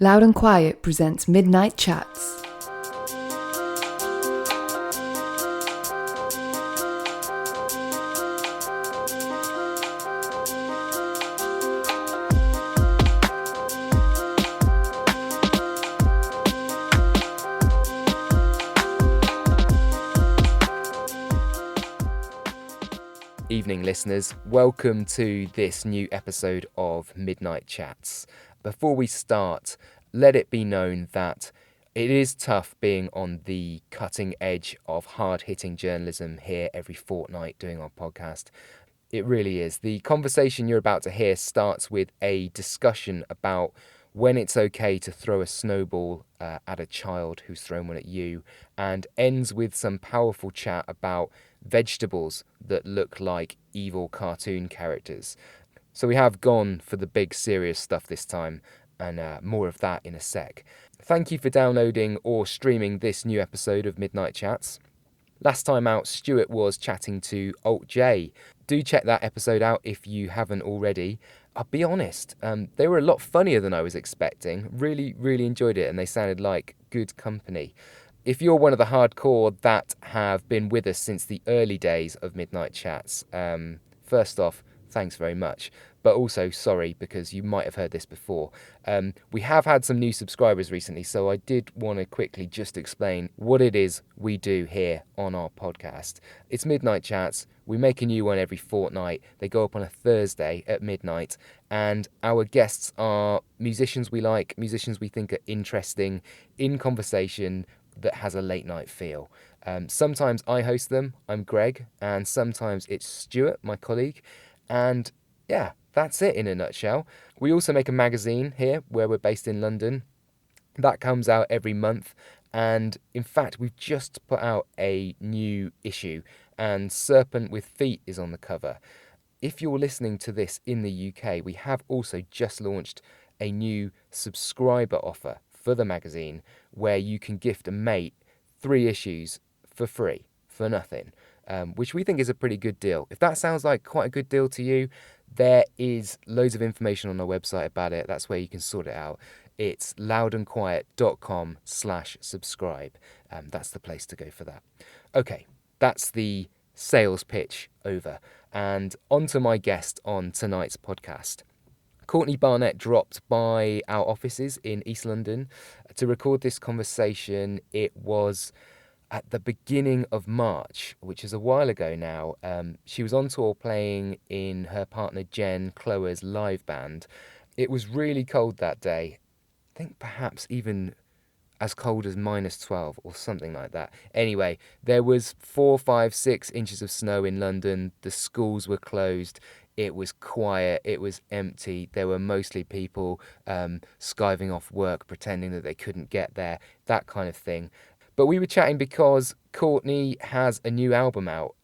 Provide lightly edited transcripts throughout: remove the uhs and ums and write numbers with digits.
Loud and Quiet presents Midnight Chats. Evening listeners, welcome to this new episode of Midnight Chats. Before we start, let it be known that it is tough being on the cutting edge of hard-hitting journalism here every fortnight doing our podcast. It really is. The conversation you're about to hear starts with a discussion about when it's okay to throw a snowball at a child who's thrown one at you, and ends with some powerful chat about vegetables that look like evil cartoon characters. So we have gone for the big serious stuff this time, and more of that in a sec. Thank you for downloading or streaming this new episode of Midnight Chats. Last time out, Stuart was chatting to Alt J. Do check that episode out if you haven't already. I'll be honest, they were a lot funnier than I was expecting. Really enjoyed it, and they sounded like good company. If you're one of the hardcore that have been with us since the early days of Midnight Chats, first off, thanks very much. But also, sorry, because you might have heard this before. We have had some new subscribers recently, so I did want to quickly just explain what it is we do here on our podcast. It's Midnight Chats. We make a new one every fortnight. They go up on a Thursday at midnight, and our guests are musicians we like, musicians we think are interesting, in conversation that has a late night feel. Sometimes I host them, I'm Greg, and sometimes it's Stuart, my colleague, and yeah, that's it in a nutshell. We also make a magazine here where we're based in London. That comes out every month, and in fact we've just put out a new issue, and Serpent with Feet is on the cover. If you're listening to this in the UK, we have also just launched a new subscriber offer for the magazine where you can gift a mate 3 issues for free, for nothing, which we think is a pretty good deal. If that sounds like quite a good deal to you, there is loads of information on our website about it. That's where you can sort it out. It's loudandquiet.com/subscribe. That's the place to go for that. Okay, that's the sales pitch over. And on to my guest on tonight's podcast. Courtney Barnett dropped by our offices in East London to record this conversation. It was at the beginning of March, which is a while ago now. She was on tour playing in her partner Jen Cloher's live band. It was really cold that day. I think perhaps even as cold as -12 or something like that. Anyway, there was 4, 5, 6 inches of snow in London. The schools were closed. It was quiet. It was empty. There were mostly people skiving off work, pretending that they couldn't get there, that kind of thing. But we were chatting because Courtney has a new album out.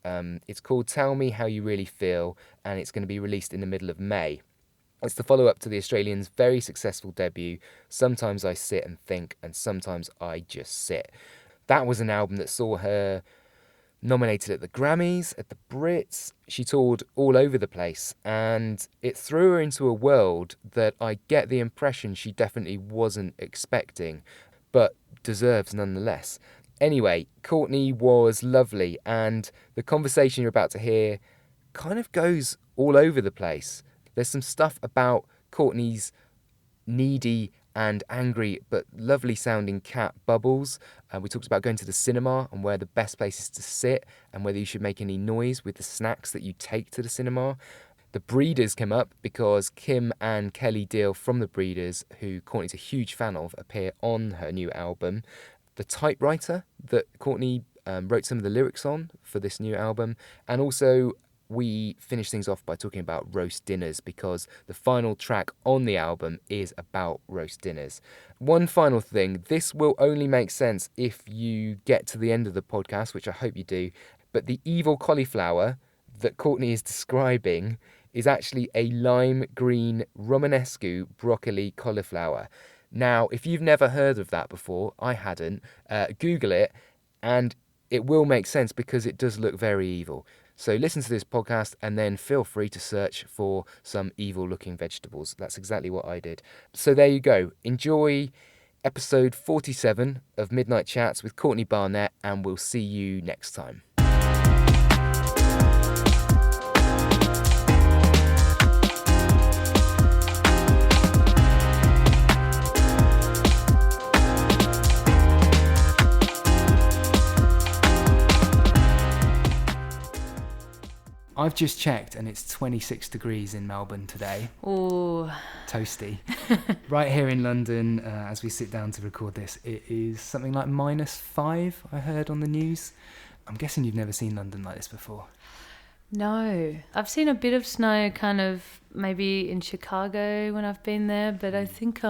It's called Tell Me How You Really Feel, and it's going to be released in the middle of May. It's the follow-up to the Australian's very successful debut, Sometimes I Sit and Think, and Sometimes I Just Sit. That was an album that saw her nominated at the Grammys, at the Brits. She toured all over the place, and it threw her into a world that I get the impression she definitely wasn't expecting, but deserves nonetheless. Anyway, Courtney was lovely, and the conversation you're about to hear kind of goes all over the place. There's some stuff about Courtney's needy and angry but lovely sounding cat Bubbles. We talked about going to the cinema and where the best place is to sit, and whether you should make any noise with the snacks that you take to the cinema. The Breeders came up because Kim and Kelly Deal from The Breeders, who Courtney's a huge fan of, appear on her new album. The Typewriter that Courtney wrote some of the lyrics on for this new album. And also we finish things off by talking about roast dinners, because the final track on the album is about roast dinners. One final thing, this will only make sense if you get to the end of the podcast, which I hope you do, but the evil cauliflower that Courtney is describing is actually a lime green Romanesque broccoli cauliflower. Now, if you've never heard of that before, I hadn't, Google it, and it will make sense because it does look very evil. So listen to this podcast and then feel free to search for some evil-looking vegetables. That's exactly what I did. So there you go. Enjoy episode 47 of Midnight Chats with Courtney Barnett, and we'll see you next time. I've just checked and it's 26 degrees in Melbourne today. Oh, toasty. Right here in London, as we sit down to record this, it is something like -5, I heard on the news. I'm guessing you've never seen London like this before. no. I've seen a bit of snow kind of maybe in Chicago when I've been there, but I think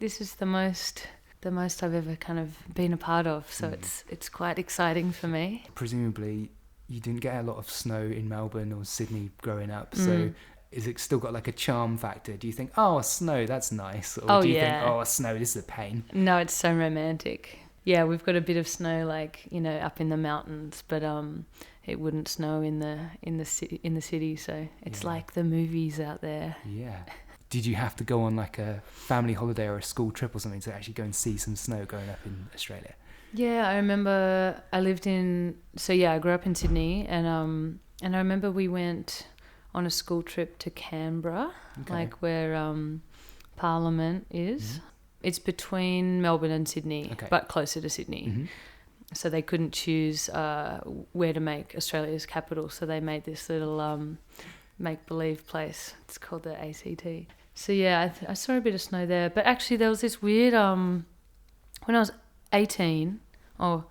this is the most I've ever kind of been a part of, so it's quite exciting for me. Presumably you didn't get a lot of snow in Melbourne or Sydney growing up, so is it still got like a charm factor? Do you think, oh, snow, that's nice? Or do you think, oh, snow, this is a pain? No, it's so romantic. Yeah, we've got a bit of snow, like, up in the mountains, but it wouldn't snow in the city, so it's like the movies out there. Yeah. Did you have to go on like a family holiday or a school trip or something to actually go and see some snow growing up in Australia? Yeah, I remember I grew up in Sydney, and I remember we went on a school trip to Canberra, like where Parliament is. It's between Melbourne and Sydney, but closer to Sydney. Mm-hmm. So they couldn't choose where to make Australia's capital, so they made this little make-believe place. It's called the ACT. So yeah, I saw a bit of snow there, but actually there was this weird when I was 18, I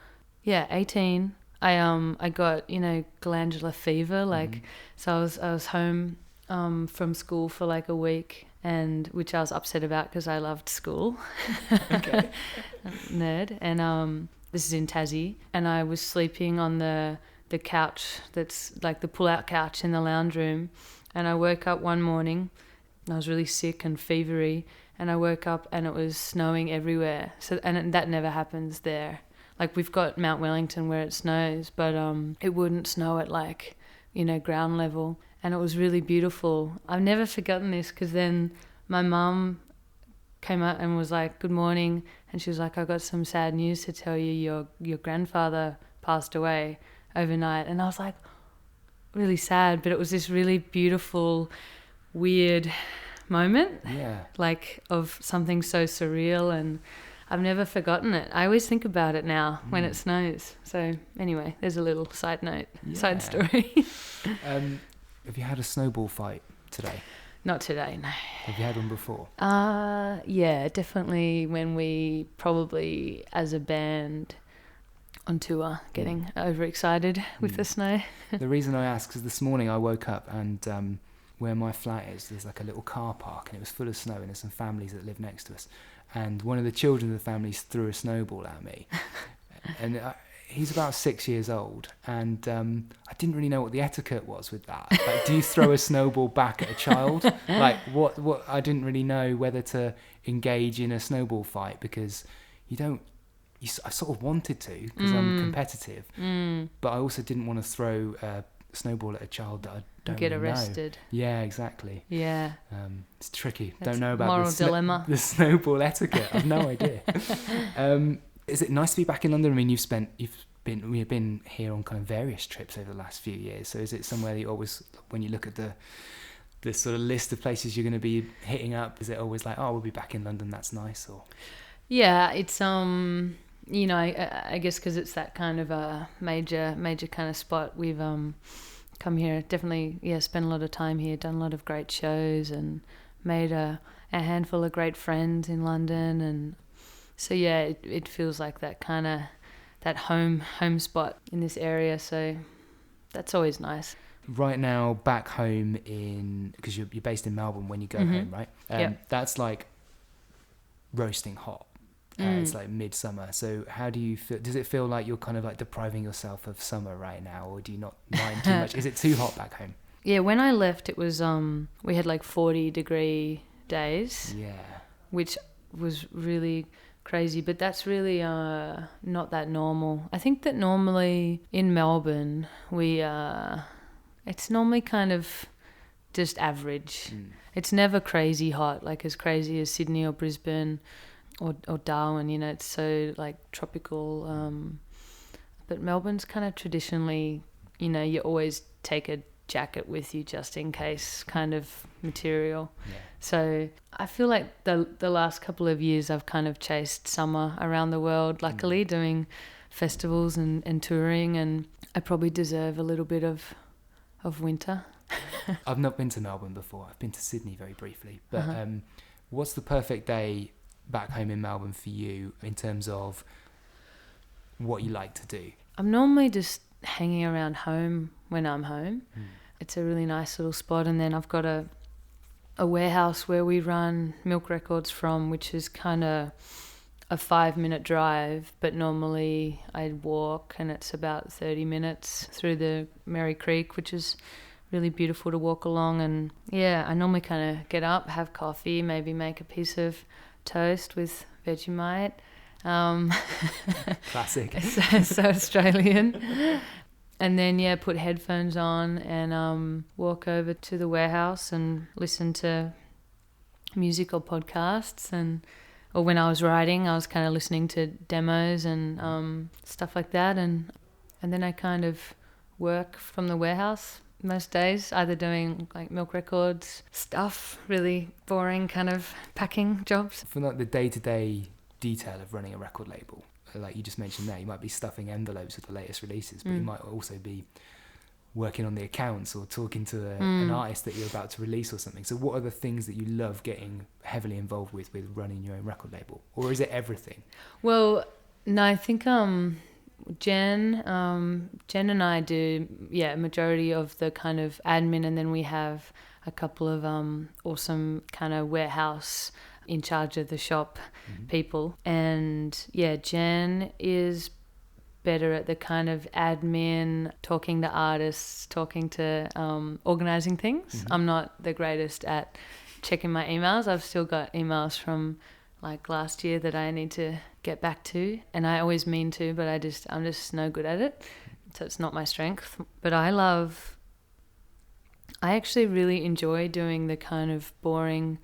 got glandular fever, like so I was home from school for like a week, and which I was upset about because I loved school. Nerd. And this is in Tassie, and I was sleeping on the couch that's like the pull-out couch in the lounge room, and I woke up one morning and I was really sick and fevery, and I woke up and it was snowing everywhere. So that never happens there. Like, we've got Mount Wellington where it snows, but it wouldn't snow at like, ground level. And it was really beautiful. I've never forgotten this, because then my mum came up and was like, good morning. And she was like, I got some sad news to tell you. Your grandfather passed away overnight. And I was like, really sad, but it was this really beautiful, weird moment. Yeah. Like, of something so surreal, and I've never forgotten it. I always think about it now when it snows. So anyway, there's a little side story. Have you had a snowball fight today? Not today, no. Have you had one before? Yeah, definitely when we probably, as a band on tour, getting overexcited with the snow. The reason I ask is this morning I woke up and where my flat is, there's like a little car park, and it was full of snow, and there's some families that live next to us. And one of the children of the families threw a snowball at me. And he's about 6 years old, and I didn't really know what the etiquette was with that. Like, do you throw a snowball back at a child? Like, what? I didn't really know whether to engage in a snowball fight, because I sort of wanted to, because I'm competitive, but I also didn't want to throw a snowball at a child that I don't get really arrested. Know. Yeah, exactly. Yeah. It's tricky. That's don't know about moral dilemma. The snowball etiquette. I've no idea. Is it nice to be back in London? I mean, we've been here on kind of various trips over the last few years. So is it somewhere that you always, when you look at the sort of list of places you're going to be hitting up, is it always like, oh, we'll be back in London, that's nice? Or yeah, it's I guess because it's that kind of a major kind of spot. We've come here, definitely, spent a lot of time here, done a lot of great shows, and made a handful of great friends in London. And so yeah, it feels like that kind of that home spot in this area. So that's always nice. Right now, back home because you're based in Melbourne when you go home, right? That's like roasting hot. It's like midsummer. So how do you feel? Does it feel like you're kind of like depriving yourself of summer right now, or do you not mind too much? Is it too hot back home? Yeah, when I left, it was we had like 40-degree days. Yeah. Which was really crazy, but that's really not that normal. I think that normally in Melbourne it's normally kind of just average. It's never crazy hot, like as crazy as Sydney or Brisbane or Darwin, you know, it's so like tropical. But Melbourne's kind of traditionally, you know, you always take a jacket with you just in case kind of material. Yeah. So I feel like the last couple of years I've kind of chased summer around the world, luckily, doing festivals and touring, and I probably deserve a little bit of winter. I've not been to Melbourne before. I've been to Sydney very briefly. But what's the perfect day back home in Melbourne for you in terms of what you like to do? I'm normally just hanging around home when I'm home. It's a really nice little spot, and then I've got a warehouse where we run Milk Records from, which is kind of a 5-minute drive, but normally I'd walk, and it's about 30 minutes through the Merry Creek, which is really beautiful to walk along. And yeah, I normally kind of get up, have coffee, maybe make a piece of toast with Vegemite. Classic. So Australian. And then, yeah, put headphones on and walk over to the warehouse and listen to music or podcasts. Or when I was writing, I was kind of listening to demos and stuff like that. And then I kind of work from the warehouse most days, either doing like Milk Records stuff, really boring kind of packing jobs. For like the day-to-day detail of running a record label, like you just mentioned there, you might be stuffing envelopes with the latest releases, but you might also be working on the accounts or talking to an artist that you're about to release or something. So what are the things that you love getting heavily involved with running your own record label? Or is it everything? Well, no, I think Jen and I do, a majority of the kind of admin, and then we have a couple of awesome kind of warehouse in charge of the shop people. And yeah, Jen is better at the kind of admin, talking to artists, talking to organising things. I'm not the greatest at checking my emails. I've still got emails from like last year that I need to get back to, and I always mean to, but I'm just no good at it, so it's not my strength. But I actually really enjoy doing the kind of boring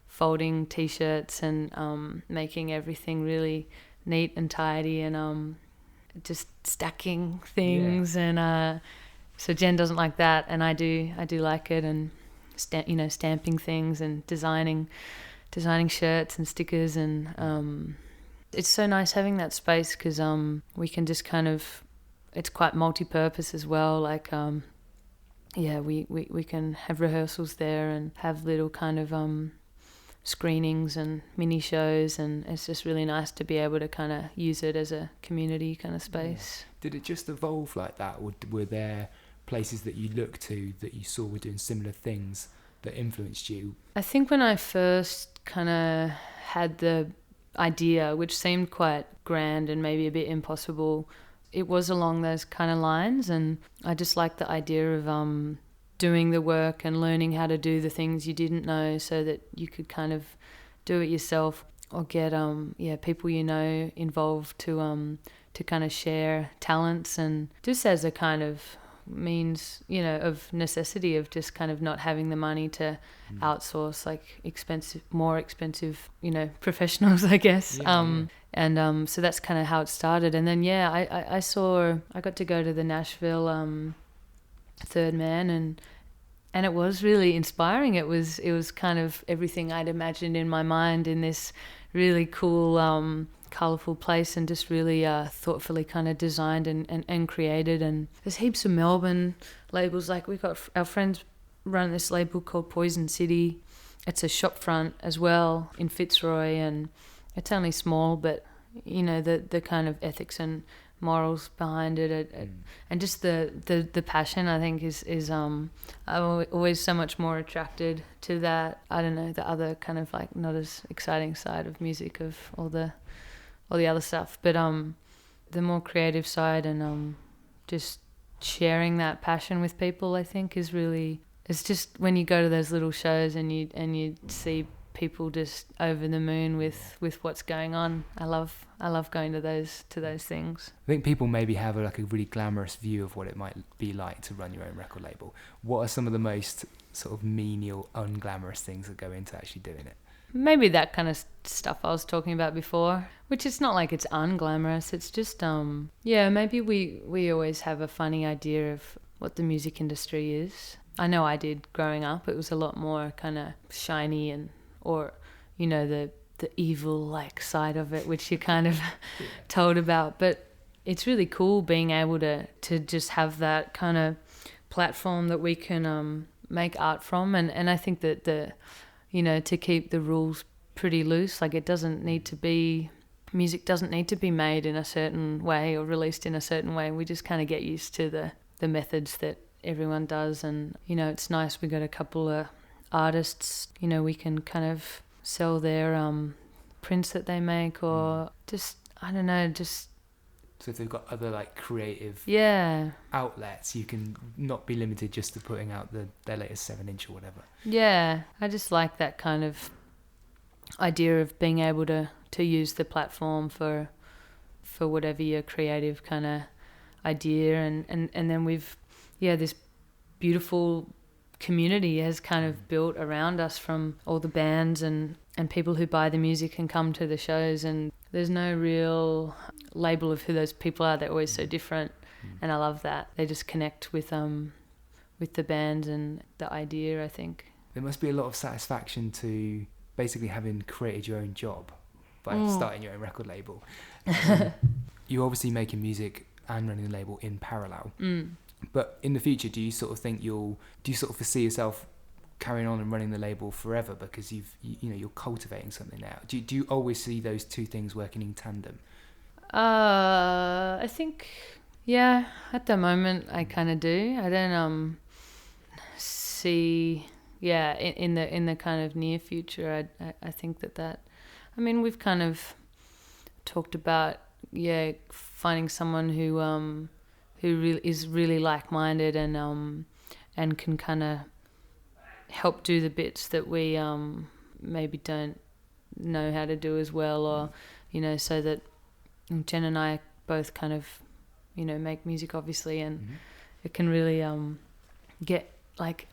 folding t-shirts and making everything really neat and tidy and just stacking things. And so Jen doesn't like that, and I do like it, and stamping things and designing shirts and stickers. And it's so nice having that space because we can just kind of, it's quite multi-purpose as well, like we can have rehearsals there and have little kind of screenings and mini shows, and it's just really nice to be able to kind of use it as a community kind of space. Did it just evolve like that, or were there places that you looked to that you saw were doing similar things that influenced you? I think when I first kind of had the idea, which seemed quite grand and maybe a bit impossible, it was along those kind of lines, and I just liked the idea of doing the work and learning how to do the things you didn't know so that you could kind of do it yourself, or get people involved to kind of share talents, and just as a kind of means of necessity of just kind of not having the money to outsource like more expensive professionals, I guess. So that's kind of how it started. And then I got to go to the Nashville Third Man, and it was really inspiring. It was kind of everything I'd imagined in my mind in this really cool colourful place, and just really thoughtfully kind of designed and created. And there's heaps of Melbourne labels, like we got our friends run this label called Poison City. It's a shop front as well in Fitzroy, and it's only small, but the kind of ethics and morals behind it, and just the passion, I think is I'm always so much more attracted to that. I don't know, the other kind of like not as exciting side of music, of all the other stuff, but the more creative side, and just sharing that passion with people, I think is really, it's just when you go to those little shows and you see people just over the moon with what's going on. I love going to those things. I think people maybe have a really glamorous view of what it might be like to run your own record label. What are some of the most sort of menial, unglamorous things that go into actually doing it? Maybe that kind of stuff I was talking about before, which it's not like it's unglamorous. It's just, maybe we always have a funny idea of what the music industry is. I know I did growing up. It was a lot more kind of shiny or the evil like side of it, which you kind of told about. But it's really cool being able to just have that kind of platform that we can make art from. And I think that to keep the rules pretty loose. Like music doesn't need to be made in a certain way or released in a certain way. We just kind of get used to the methods that everyone does. And, it's nice. We got a couple of artists, we can kind of sell their prints that they make or just, I don't know, just... So if they've got other creative outlets, you can not be limited just to putting out their latest 7-inch or whatever. Yeah, I just like that kind of idea of being able to use the platform for whatever your creative kind of idea, and then we've this beautiful community has kind of built around us from all the bands and people who buy the music and come to the shows, and there's no real label of who those people are. They're always so different, and I love that. They just connect with the band and the idea, I think. There must be a lot of satisfaction to basically having created your own job by starting your own record label. You're obviously making music and running the label in parallel. But in the future, do you sort of think do you sort of foresee yourself carrying on and running the label forever because you're cultivating something now? Do you always see those two things working in tandem? I think, at the moment I kind of do. I don't see, in the kind of near future, I think that I mean, we've kind of talked about finding someone who really is really like-minded and can kind of help do the bits that we maybe don't know how to do as well, or so that Jen and I both kind of make music obviously, and it can really get 80%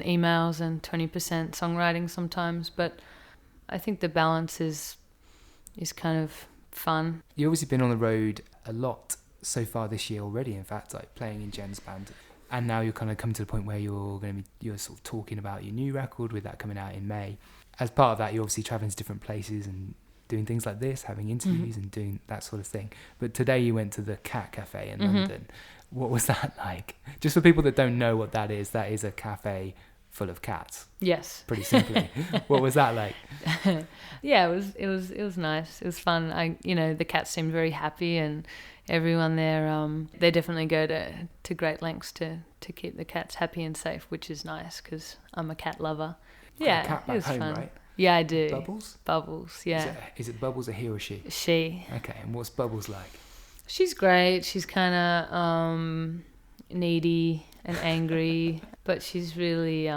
emails and 20% songwriting sometimes, but I think the balance is kind of fun. You've obviously been on the road a lot so far this year already, in fact, playing in Jen's band, and now you're kind of coming to the point where you're sort of talking about your new record, with that coming out in May. As part of that, you're obviously traveling to different places and doing things like this, having interviews and doing that sort of thing. But today you went to the Cat Cafe in London. What was that like? Just for people that don't know what that is a cafe full of cats. Yes. Pretty simply. What was that like? Yeah, it was nice. It was fun. The cats seemed very happy, and everyone there, they definitely go to great lengths to keep the cats happy and safe, which is nice because I'm a cat lover. Got a cat back it was home, fun. right? Yeah, I do. Bubbles, yeah. Is it Bubbles, a he or she? She. Okay, and what's Bubbles like? She's great. She's kind of needy and angry, but she's really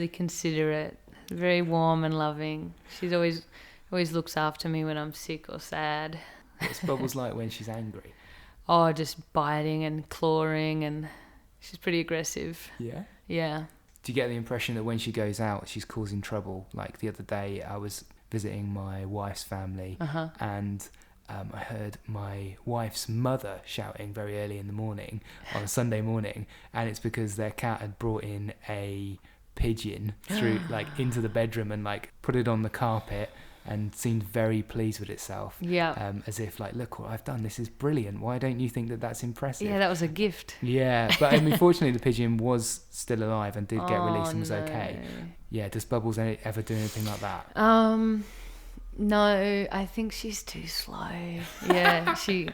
considerate, very warm and loving. She's always looks after me when I'm sick or sad. What's Bubbles like when she's angry? Oh, just biting and clawing, and she's pretty aggressive. Yeah? Yeah. Do you get the impression that when she goes out, she's causing trouble? Like the other day, I was visiting my wife's family, and I heard my wife's mother shouting very early in the morning on a Sunday morning, and it's because their cat had brought in a pigeon through into the bedroom and put it on the carpet and seemed very pleased with itself. Yeah. As if look what I've done, this is brilliant. Why don't you think that that's impressive? Yeah, that was a gift. Yeah, but fortunately the pigeon was still alive and did get released and was okay. Yeah, does Bubbles ever do anything like that? No, I think she's too slow. Yeah, she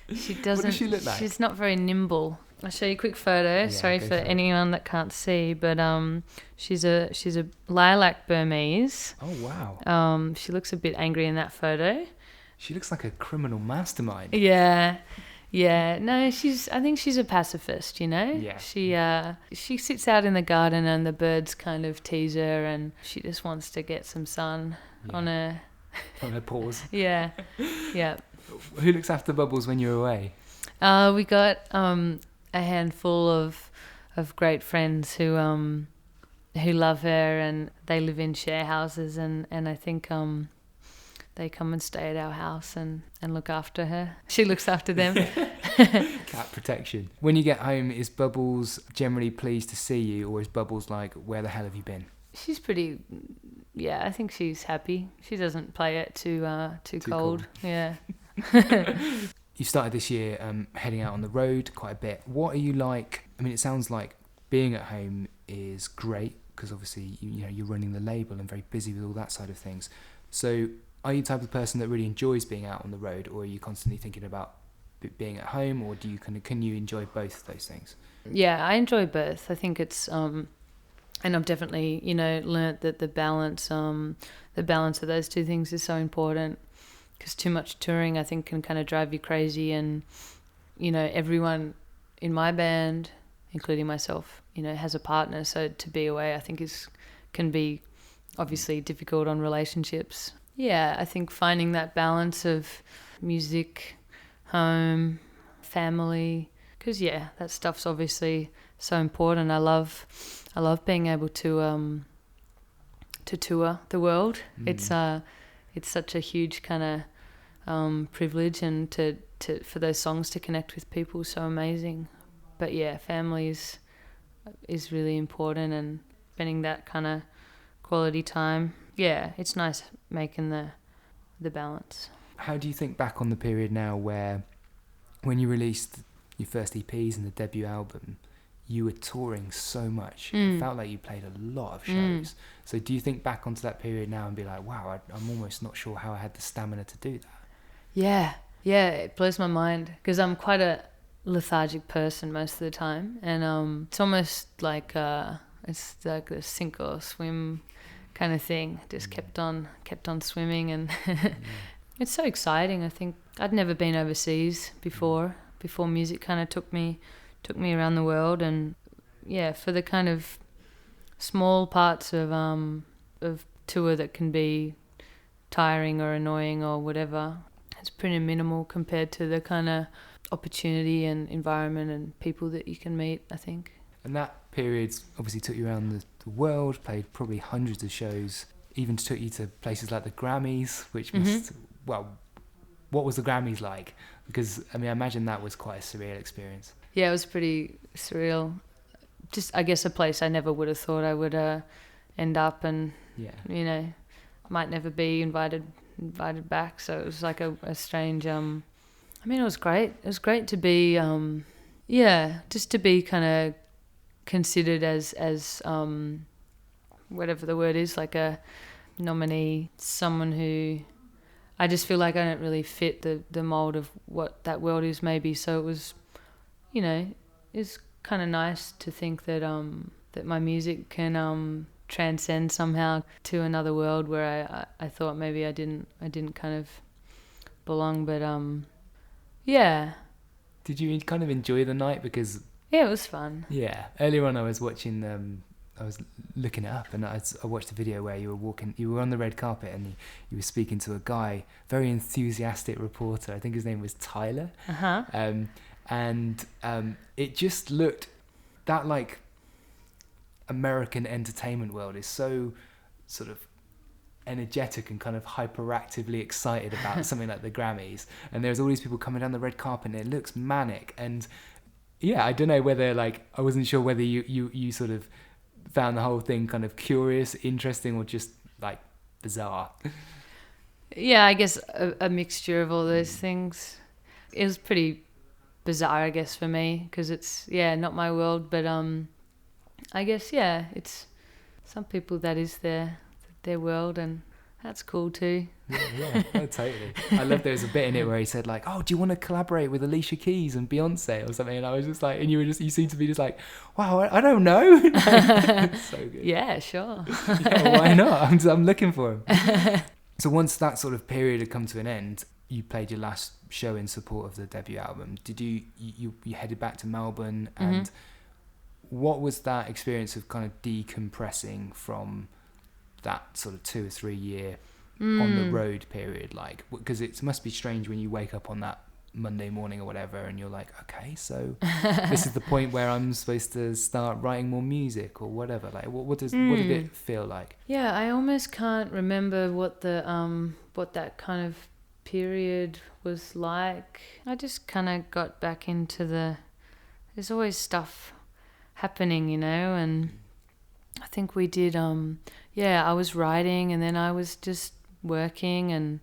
doesn't. What does she look like? She's not very nimble. I'll show you a quick photo. Yeah, Sorry for anyone that can't see, but she's a lilac Burmese. Oh wow. She looks a bit angry in that photo. She looks like a criminal mastermind. Yeah, Yeah, no, I think she's a pacifist, you know? Yeah. She sits out in the garden and the birds kind of tease her and she just wants to get some sun on her. On her paws. Yeah, yeah. Who looks after Bubbles when you're away? We got a handful of great friends who love her and they live in share houses and I think they come and stay at our house and look after her. She looks after them. Cat protection. When you get home, is Bubbles generally pleased to see you, or is Bubbles like, where the hell have you been? She's pretty, yeah, I think she's happy. She doesn't play it too cold. Yeah. You started this year heading out on the road quite a bit. What are you like? I mean, it sounds like being at home is great because obviously you're running the label and very busy with all that side of things. So are you the type of person that really enjoys being out on the road, or are you constantly thinking about being at home, or can you enjoy both of those things? Yeah, I enjoy both. I think it's and I've definitely learnt that the balance of those two things is so important, because too much touring I think can kind of drive you crazy, and everyone in my band, including myself, has a partner, so to be away I think can be obviously difficult on relationships. Yeah, I think finding that balance of music, home, family, because that stuff's obviously so important. I love being able to tour the world. It's such a huge kind of privilege, and for those songs to connect with people, so amazing. But family is really important, and spending that kind of quality time. Yeah, it's nice making the balance. How do you think back on the period now where, when you released your first EPs and the debut album, you were touring so much? It felt like you played a lot of shows. So do you think back onto that period now and be like, wow, I'm almost not sure how I had the stamina to do that? Yeah, it blows my mind, because I'm quite a lethargic person most of the time, and it's almost like it's like a sink or swim kind of thing. Just kept on swimming, and it's so exciting. I think I'd never been overseas before music kind of took me around the world, and for the kind of small parts of tour that can be tiring or annoying or whatever, it's pretty minimal compared to the kind of opportunity and environment and people that you can meet, I think. And that period obviously took you around the world, played probably hundreds of shows, even took you to places like the Grammys, which must, well, what was the Grammys like? Because, I mean, I imagine that was quite a surreal experience. Yeah, it was pretty surreal. Just, I guess, a place I never would have thought I would end up, and, might never be invited back. So it was like a strange, I mean, it was great. It was great to be, just to be kind of considered as whatever the word is, like a nominee, someone who I just feel like I don't really fit the mold of what that world is, maybe. So it was, it's kind of nice to think that that my music can transcend somehow to another world where I thought maybe I didn't kind of belong, but yeah. Did you kind of enjoy the night? Because it was fun. Yeah, earlier on I was watching I was looking it up, and I watched a video where you were on the red carpet, and you were speaking to a guy, very enthusiastic reporter. I think his name was Tyler. And it just looked, that like American entertainment world is so sort of energetic and kind of hyperactively excited about something like the Grammys, and there's all these people coming down the red carpet, and it looks manic. And I don't know whether, like, I wasn't sure whether you sort of found the whole thing kind of curious, interesting, or just like bizarre. Yeah, I guess a mixture of all those things. It was pretty bizarre, I guess, for me, because it's not my world, but I guess it's some people that is their world, and that's cool too. Yeah, totally. I love there's a bit in it where he said like, oh, do you want to collaborate with Alicia Keys and Beyonce or something? And I was just like, and you seemed to be just like, wow, I don't know. It's so good. Yeah, sure. Yeah, why not? I'm looking for him. So once that sort of period had come to an end, you played your last show in support of the debut album, did you headed back to Melbourne, and what was that experience of kind of decompressing from that sort of 2 or 3 year on the road period like? Because it must be strange when you wake up on that Monday morning or whatever and you're like, okay, so this is the point where I'm supposed to start writing more music or whatever. Like what did it feel like? Yeah, I almost can't remember what that kind of period was like. I just kind of got back into there's always stuff happening, you know, and I think we did I was writing, and then I was just working and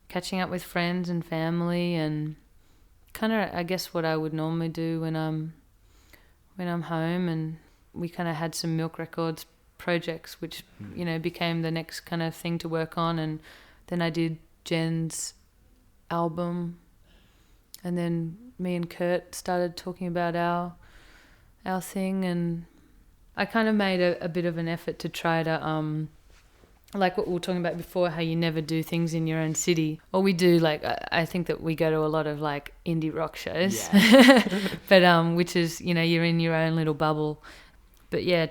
catching up with friends and family, and kind of I guess what I would normally do when I'm home. And we kind of had some Milk Records projects which you know became the next kind of thing to work on, and then I did Jen's album, and then me and Kurt started talking about our thing, and I kind of made a bit of an effort to try to like what we were talking about before, how you never do things in your own city. Or we do, like, I think that we go to a lot of, like, indie rock shows. Yeah. But, which is, you know, you're in your own little bubble. But, yeah,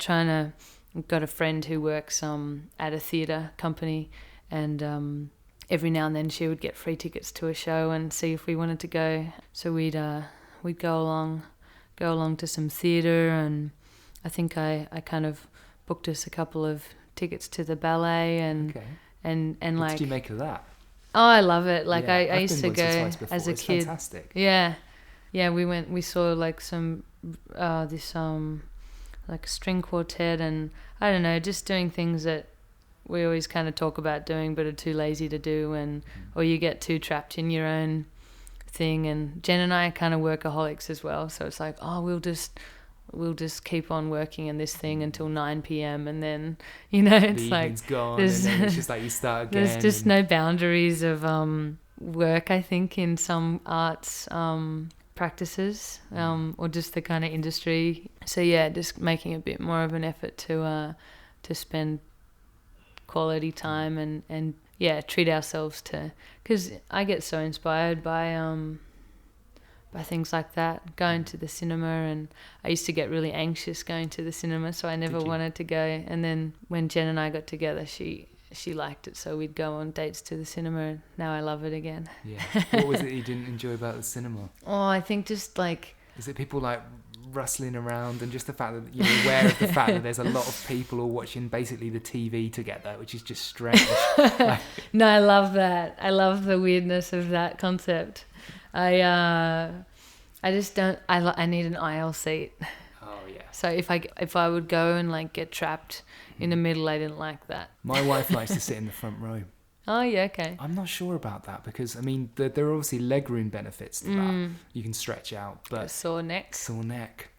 got a friend who works at a theatre company, and every now and then she would get free tickets to a show and see if we wanted to go. So we'd go along to some theatre, and I think I kind of booked us a couple of tickets to the ballet, and what like, did you make of that? Oh, I love it. Like I used to go as a it's kid. Fantastic. Yeah, we saw like some this like string quartet, and I don't know, just doing things that we always kind of talk about doing but are too lazy to do, and or you get too trapped in your own thing. And Jen and I are kind of workaholics as well, so it's like, oh, we'll just keep on working in this thing until 9 p.m. and then, you know, it's the like evening's gone, and then it's just like you start again. There's just no boundaries of work, I think, in some arts practices, or just the kind of industry. So yeah, just making a bit more of an effort to spend quality time and yeah, treat ourselves to, because I get so inspired by things like that, going to the cinema, and I used to get really anxious going to the cinema, so I never wanted to go. And then when Jen and I got together, she liked it, so we'd go on dates to the cinema, and now I love it again. Yeah. What was it you didn't enjoy about the cinema? Oh, I think just like... Is it people like rustling around, and just the fact that you're aware of the fact that there's a lot of people all watching basically the TV together, which is just strange. Like... No, I love that. I love the weirdness of that concept. I just don't. I need an aisle seat. Oh yeah. So if I would go and like get trapped in the middle, I didn't like that. My wife likes to sit in the front row. Oh yeah, okay. I'm not sure about that, because I mean there are obviously legroom benefits to that. You can stretch out, but a sore neck,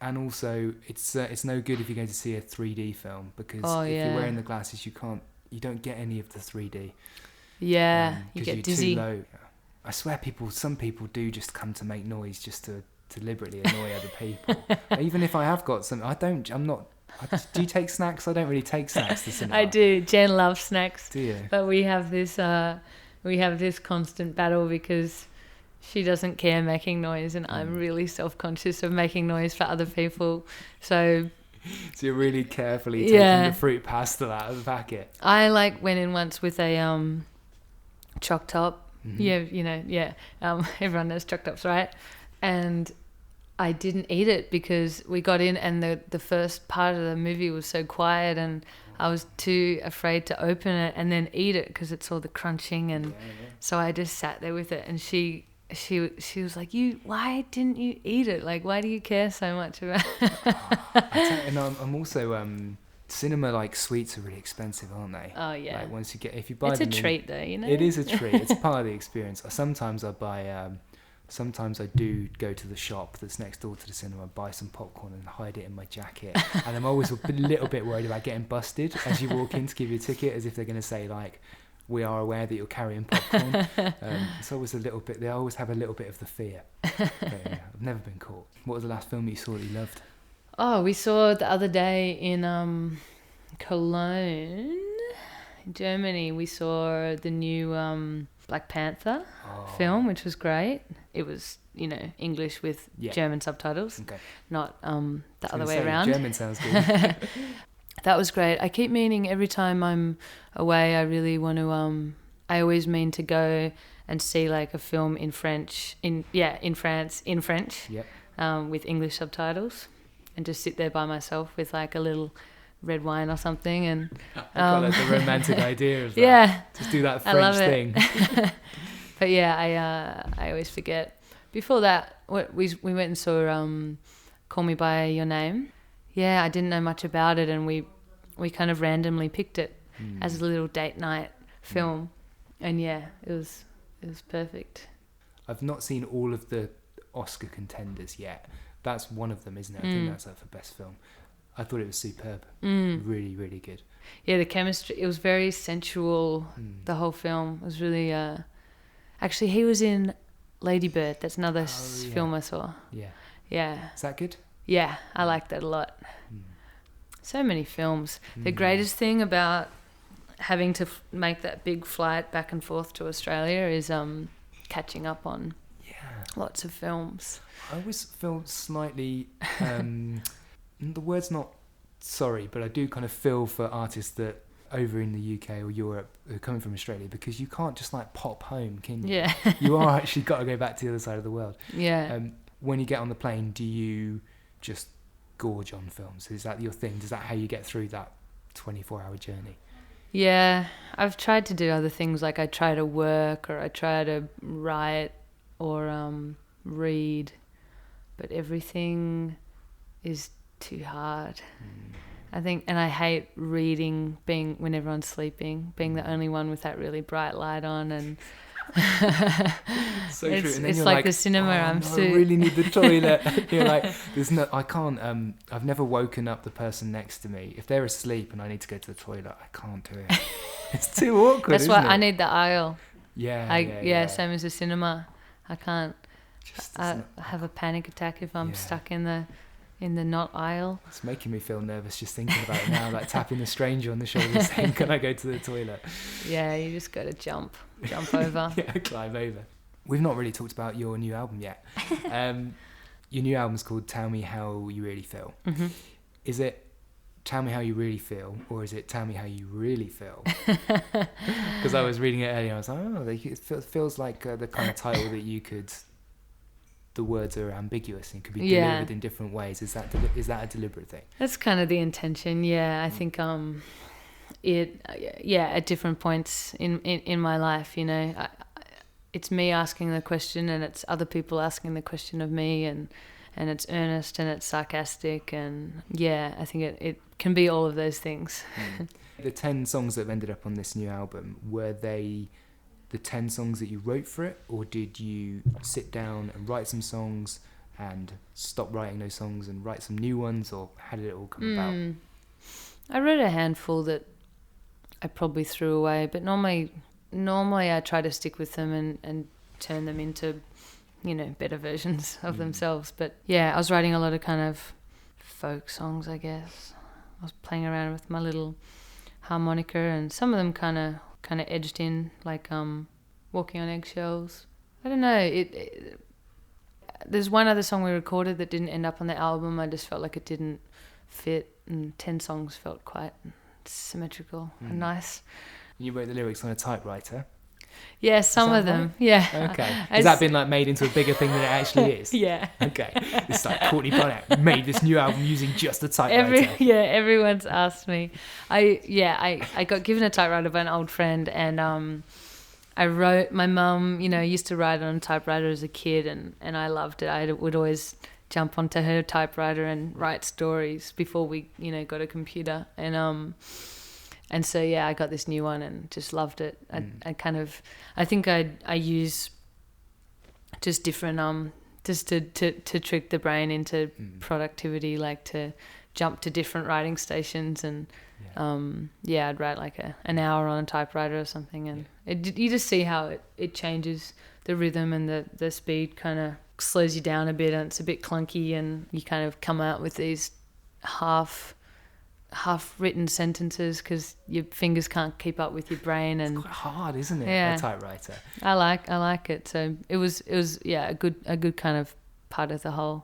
and also it's no good if you go to see a 3D film, because if you're wearing the glasses, you don't get any of the 3D. Yeah, you get dizzy. Too low. I swear some people do just come to make noise just to deliberately annoy other people. Even if I have got some, do you take snacks? I don't really take snacks to cinema. I do. Jen loves snacks. Do you? But we have this constant battle, because she doesn't care making noise, and I'm really self-conscious of making noise for other people. So you're really carefully taking the fruit pasta out of the packet. I went in once with a choc top. Mm-hmm. Everyone knows choc tops, right? And I didn't eat it because we got in and the first part of the movie was so quiet, and I was too afraid to open it and then eat it because it's all the crunching, and so I just sat there with it, and she was like, why didn't you eat it? Like, why do you care so much about it? And I'm also cinema, like, sweets are really expensive, aren't they? Oh yeah. Like, if you buy them, it's a treat though, you know. It is a treat. It's part of the experience. Sometimes I buy. Sometimes I do go to the shop that's next door to the cinema, buy some popcorn and hide it in my jacket. And I'm always a little bit worried about getting busted as you walk in to give you a ticket, as if they're going to say, like, we are aware that you're carrying popcorn. It's always a little bit. They always have a little bit of the fear. But, yeah, I've never been caught. What was the last film you saw that you loved? Oh, we saw the other day in Cologne. In Germany, we saw the new Black Panther film, which was great. It was, English with German subtitles, not the other way around. German sounds good. That was great. I keep meaning every time I'm away, I really want to. I always mean to go and see like a film in French, in France, in French, with English subtitles, and just sit there by myself with like a little red wine or something. And I like the romantic idea of that. Yeah, just do that French thing. But yeah, I always forget. Before that, we went and saw Call Me by Your Name. Yeah, I didn't know much about it, and we kind of randomly picked it as a little date night film, and yeah, it was perfect. I've not seen all of the Oscar contenders yet. That's one of them, isn't it? I think that's up for best film. I thought it was superb. Really, really good. Yeah, the chemistry. It was very sensual. The whole film was really. Actually, he was in Lady Bird. That's another film I saw. Yeah. Is that good? Yeah, I like that a lot. So many films. The greatest thing about having to make that big flight back and forth to Australia is catching up on lots of films. I always feel slightly... the word's not sorry, but I do kind of feel for artists that over in the UK or Europe who are coming from Australia, because you can't just like pop home, can you? Yeah. You are actually got to go back to the other side of the world. Yeah. When you get on the plane, do you just gorge on films? Is that your thing? Is that how you get through that 24-hour journey? Yeah, I've tried to do other things, like I try to work or I try to write or read, but everything is too hard. I think, and I hate reading when everyone's sleeping, being the only one with that really bright light on, and so true. And then it's you're like the cinema. I really need the toilet. You're like, I can't. I've never woken up the person next to me. If they're asleep and I need to go to the toilet, I can't do it. It's too awkward. That's why I need the aisle. Yeah. Same as the cinema. I can't. I have a panic attack if I'm stuck in the not aisle. It's making me feel nervous just thinking about it now, like tapping a stranger on the shoulder saying, "Can I go to the toilet?" Yeah, you just got to jump over. Climb over. We've not really talked about your new album yet. Your new album's called Tell Me How You Really Feel. Mm-hmm. Is it Tell Me How You Really Feel, or is it Tell Me How You Really Feel? Because I was reading it earlier, I was like, it feels like the kind of title that you could... The words are ambiguous and could be delivered in different ways. Is that a deliberate thing? That's kind of the intention. Yeah, I think at different points in my life, it's me asking the question and it's other people asking the question of me, and it's earnest and it's sarcastic, and I think it can be all of those things. The 10 songs that have ended up on this new album, were they the 10 songs that you wrote for it, or did you sit down and write some songs and stop writing those songs and write some new ones, or how did it all come about? I wrote a handful that I probably threw away, but normally I try to stick with them and turn them into, better versions of themselves. But I was writing a lot of kind of folk songs, I guess. I was playing around with my little harmonica, and some of them kind of edged in, like Walking on Eggshells. I don't know. There's one other song we recorded that didn't end up on the album. I just felt like it didn't fit, and 10 songs felt quite symmetrical and nice. You wrote the lyrics on a typewriter? Yeah, some of them. Right? Yeah. Okay. Has that been like made into a bigger thing than it actually is? Yeah. Okay. It's like Courtney Barnett made this new album using just a typewriter. Everyone's asked me. I got given a typewriter by an old friend, and I wrote. My mum, used to write on a typewriter as a kid, and I loved it. I would always jump onto her typewriter and write stories before we got a computer, and so I got this new one and just loved it. I think I use just different just to trick the brain into productivity, like to jump to different writing stations, and I'd write like an hour on a typewriter or something, and you just see how it changes the rhythm, and the speed kind of slows you down a bit, and it's a bit clunky, and you kind of come out with these half half-written sentences because your fingers can't keep up with your brain. And it's quite hard, isn't it? Yeah. A typewriter. I like it. So it was a good kind of part of the whole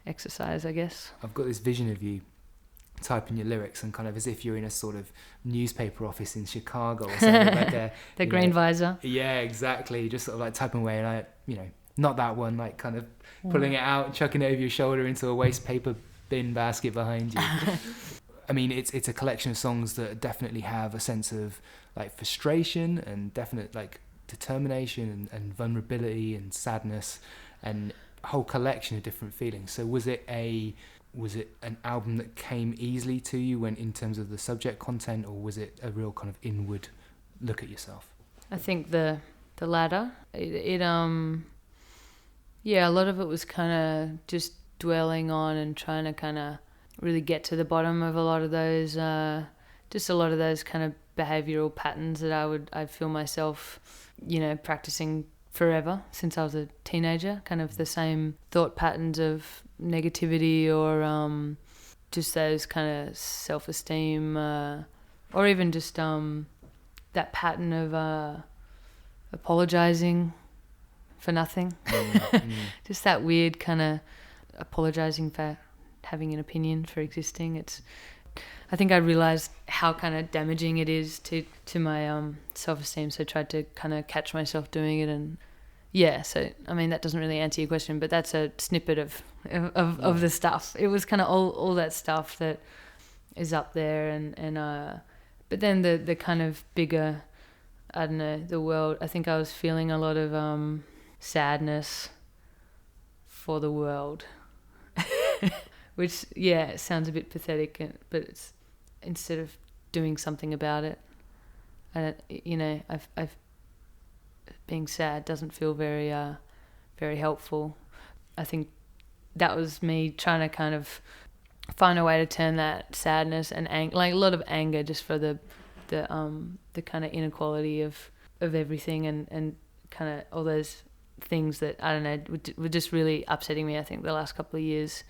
exercise, I guess. I've got this vision of you typing your lyrics and kind of as if you're in a sort of newspaper office in Chicago or something like the green visor. Yeah, exactly. Just sort of like typing away and not that one, like kind of pulling it out, chucking it over your shoulder into a waste paper bin basket behind you. I mean, it's a collection of songs that definitely have a sense of like frustration and definite like determination and vulnerability and sadness and a whole collection of different feelings. So was it an album that came easily to you when in terms of the subject content, or was it a real kind of inward look at yourself? I think the latter. A lot of it was kind of just dwelling on and trying to kind of really get to the bottom of a lot of those kind of behavioral patterns that I'd feel myself, practicing forever since I was a teenager, kind of the same thought patterns of negativity or just those kind of self-esteem or even just that pattern of apologizing for nothing. Just that weird kind of apologizing for having an opinion, for existing. I think I realized how kind of damaging it is to my self-esteem, so I tried to kind of catch myself doing it. And so I mean that doesn't really answer your question, but that's a snippet of the stuff. It was kind of all that stuff that is up there, and but then the kind of bigger, I don't know, the world. I think I was feeling a lot of sadness for the world, which it sounds a bit pathetic, but it's instead of doing something about it, I've being sad doesn't feel very very helpful. I think that was me trying to kind of find a way to turn that sadness and like a lot of anger just for the kind of inequality of everything and kind of all those things that I don't know were just really upsetting me, I think, the last couple of years,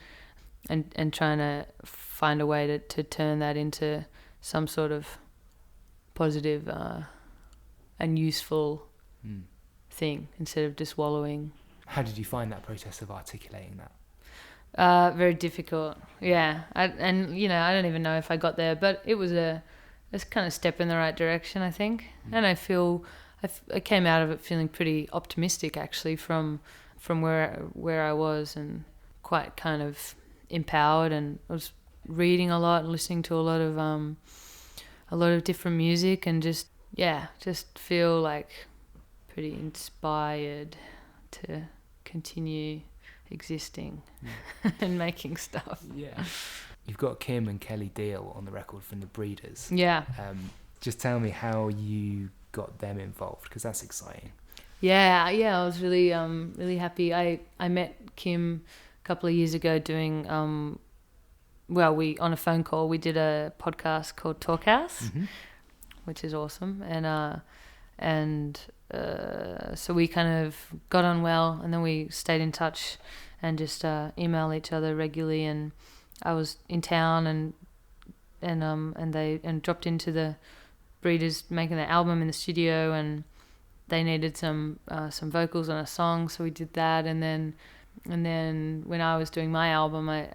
and trying to find a way to turn that into some sort of positive and useful thing instead of just wallowing. How did you find that process of articulating that? Very difficult. Yeah, I don't even know if I got there, but it was a kind of step in the right direction, I think. And I came out of it feeling pretty optimistic, actually, from where I was, and quite kind of empowered. And I was reading a lot, listening to a lot of different music, and just feel like pretty inspired to continue existing and making stuff. Yeah. You've got Kim and Kelly Deal on the record from the Breeders. Yeah. Just tell me how you got them involved, because that's exciting. Yeah, I was really really happy. I met Kim a couple of years ago doing we on a phone call we did a podcast called Talk House, which is awesome, and so we kind of got on well, and then we stayed in touch and just email each other regularly. And I was in town and they dropped into the Breeders making the album in the studio, and they needed some vocals on a song, so we did that. And then when I was doing my album, I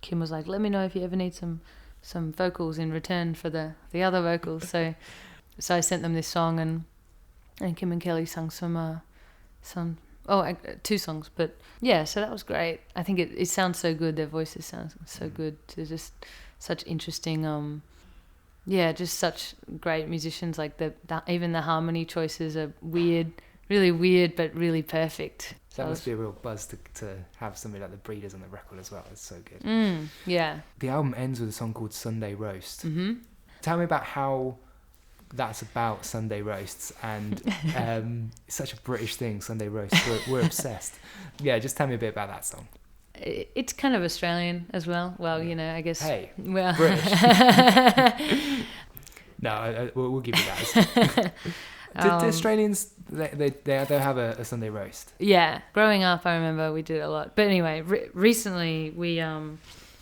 Kim was like, let me know if you ever need some vocals in return for the other vocals. So I sent them this song, and Kim and Kelly sung some 2 songs, but so that was great. I think it sounds so good. Their voices sound so good. They're just such interesting just such great musicians. Like even the harmony choices are weird, really weird, but really perfect. So that must be a real buzz to have somebody like the Breeders on the record as well. It's so good. Yeah. The album ends with a song called Sunday Roast. Mm-hmm. Tell me about how that's about Sunday roasts, and it's such a British thing, Sunday roasts. We're obsessed. Yeah, just tell me a bit about that song. It's kind of Australian as well. Well, I guess. Hey, well, British. No, we'll give you that. Did the Australians they have a Sunday roast? Yeah, growing up, I remember we did it a lot. But anyway, recently we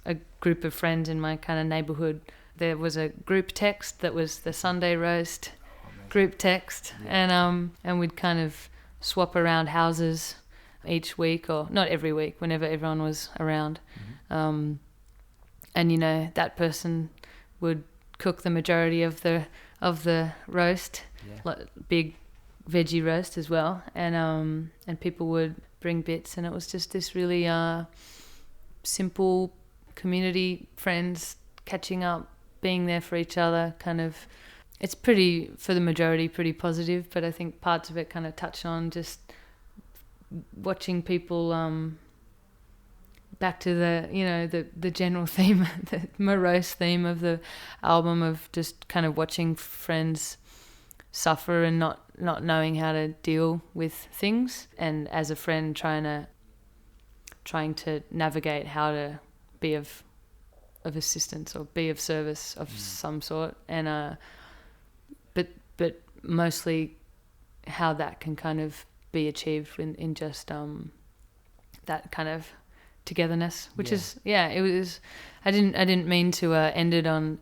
a group of friends in my kind of neighborhood. There was a group text that was the Sunday roast group text, and we'd kind of swap around houses each week, or not every week, whenever everyone was around. And that person would cook the majority of the roast, like big veggie roast as well, and people would bring bits, and it was just this really simple community, friends catching up, being there for each other, kind of. It's pretty, for the majority, pretty positive, but I think parts of it kind of touch on just watching people, back to the general theme, the morose theme of the album, of just kind of watching friends suffer and not knowing how to deal with things, and as a friend trying to navigate how to be of assistance or be of service of some sort, and but mostly how that can kind of be achieved in just that kind of togetherness, which is it was. I didn't mean to end it on.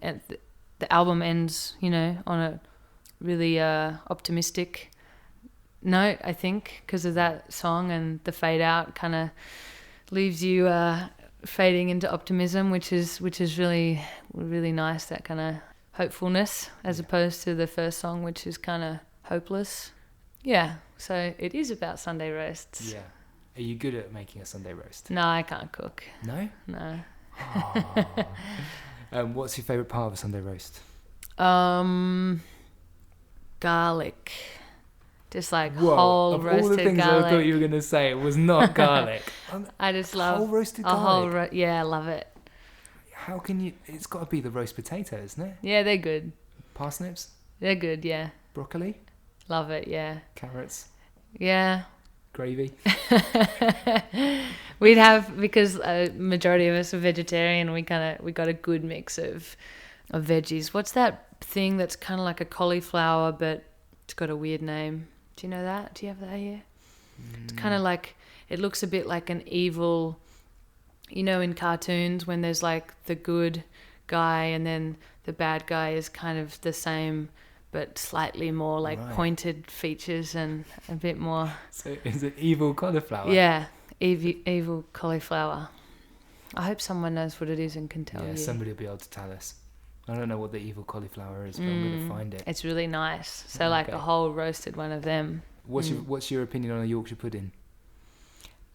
The album ends, on a really optimistic note, I think, because of that song, and the fade out kind of leaves you fading into optimism, which is really, really nice. That kind of hopefulness, as opposed to the first song, which is kind of hopeless. Yeah, so it is about Sunday roasts. Yeah. Are you good at making a Sunday roast? No, I can't cook. No? No. What's your favourite part of a Sunday roast? Garlic. Just like whole roasted garlic. Of all the things I thought you were going to say, it was not garlic. I just love whole roasted garlic. I love it. How can you? It's got to be the roast potato, isn't it? Yeah, they're good. Parsnips? They're good, yeah. Broccoli? Love it, yeah. Carrots? Yeah. Gravy? We'd have, because a majority of us are vegetarian, we got a good mix of veggies. What's that thing that's kind of like a cauliflower, but it's got a weird name? Do you know that? Do you have that here? It's kind of like, it looks a bit like an evil, in cartoons when there's like the good guy and then the bad guy is kind of the same but slightly more like pointed features and a bit more. So is it evil cauliflower? Yeah, evil cauliflower. I hope someone knows what it is and can tell you. Yeah, somebody will be able to tell us. I don't know what the evil cauliflower is, but I'm going to find it. It's really nice. So like a whole roasted one of them. What's your opinion on a Yorkshire pudding?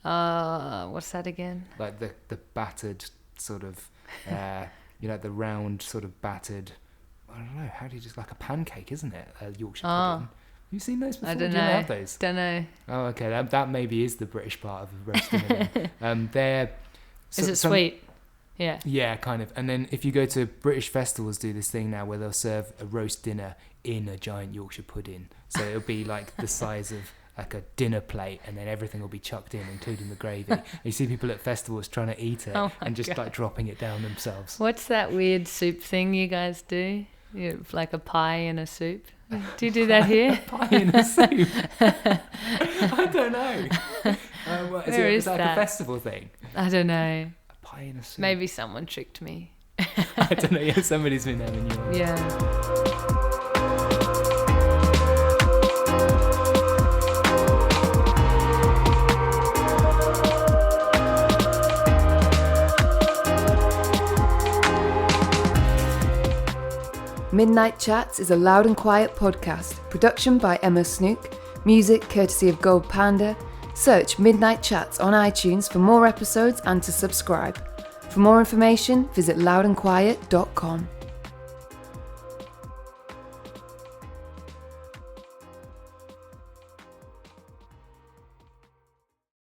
What's that again? Like the battered sort of, the round sort of battered. I don't know. How do you just like a pancake, isn't it? A Yorkshire pudding. Have you seen those before? I don't know. Do you have those? Don't know. Oh, okay. That maybe is the British part of the roasting. They're. Is it sweet? Yeah. Yeah, kind of. And then if you go to British festivals, do this thing now where they'll serve a roast dinner in a giant Yorkshire pudding. So it'll be like the size of like a dinner plate, and then everything will be chucked in, including the gravy. And you see people at festivals trying to eat it and just like dropping it down themselves. What's that weird soup thing you guys do? Like a pie in a soup? Do you do that here? Pie in a soup? I don't know. Is that like a festival thing? I don't know. Pie in a soup. Maybe someone tricked me. I don't know. Yeah, somebody's been having you on. Yeah. Midnight Chats is a Loud and Quiet podcast. Production by Emma Snook. Music courtesy of Gold Panda. Search Midnight Chats on iTunes for more episodes and to subscribe. For more information, visit loudandquiet.com.